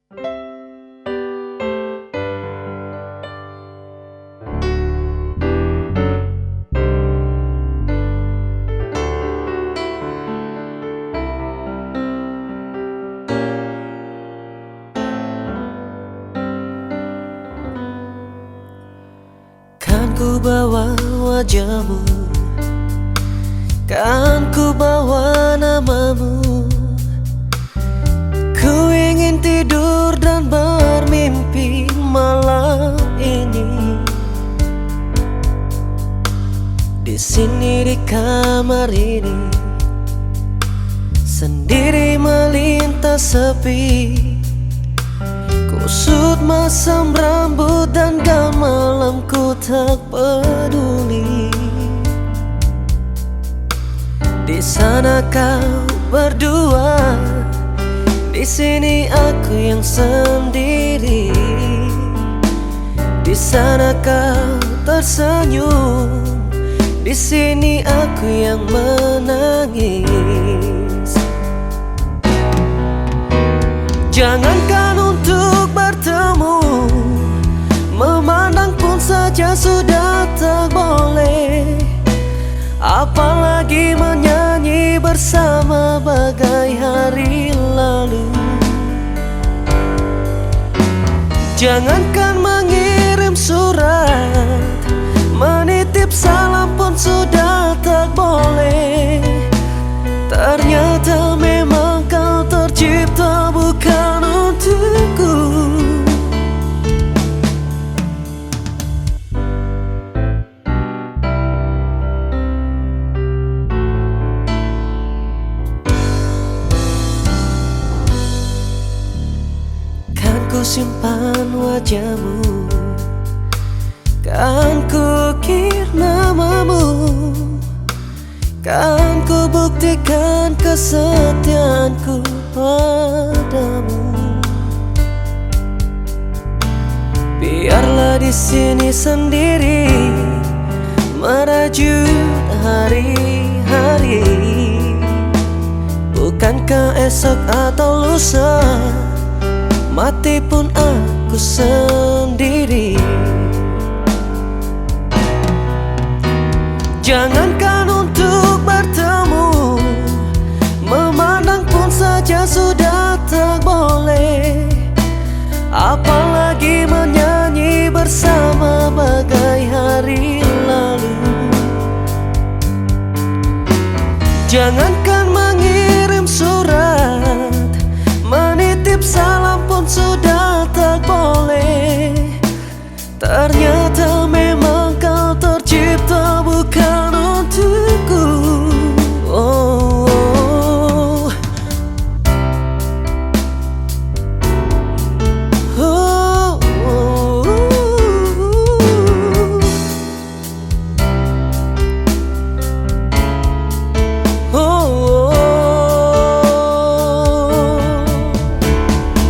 Kan ku bawa wajahmu, kan ku bawa namamu. Ku ingin tidur dan bermimpi malam ini. Di sini di kamar ini, sendiri melintas sepi. Kusut masam rambut dan gaun malamku tak peduli. Di sana kau berdua, di sini aku yang sendiri. Di sana kau tersenyum, di sini aku yang menangis. Jangankan untuk bertemu, memandang pun saja sudah tak boleh. Apalagi menyanyi bersama bagai hari lalu. Jangankan mengirim surat, menitip salam pun sudah tak boleh. Ternyata memang kau tercipta bukan untukku. Kan ku simpan wajahmu, kan ku ukir namamu, kan ku buktikan kesetiaanku padamu. Biarlah di sini sendiri merajut hari-hari. Bukankah esok atau lusa mati pun aku sendiri. Jangankan untuk bertemu, memandang pun saja sudah tak boleh. Apalagi menyanyi bersama bagai hari lalu. Jangankan mengirim surat, menitip salam pun sudah tak boleh. Ternyata memang kau tercipta bukan untukku. Oh, oh. Oh, oh, oh.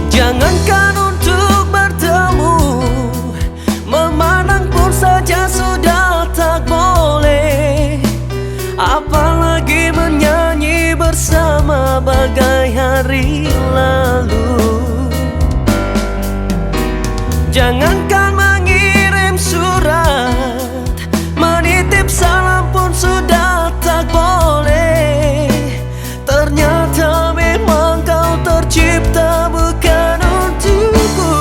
Jangankan untuk bertemu, memandang pun saja sudah tak boleh. Apalagi menyanyi bersama bagai hari lalu. Jangankan mengirim surat, menitip salam pun sudah tak boleh. Ternyata memang kau tercipta bukan untukku.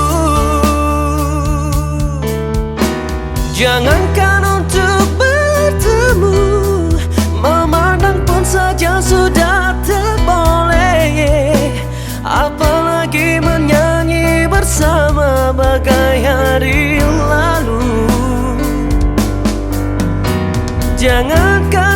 Jangankan untuk bertemu, memandang pun saja sudah tak boleh. Apalagi menyanyi bersama bagai hari lalu. Jangankan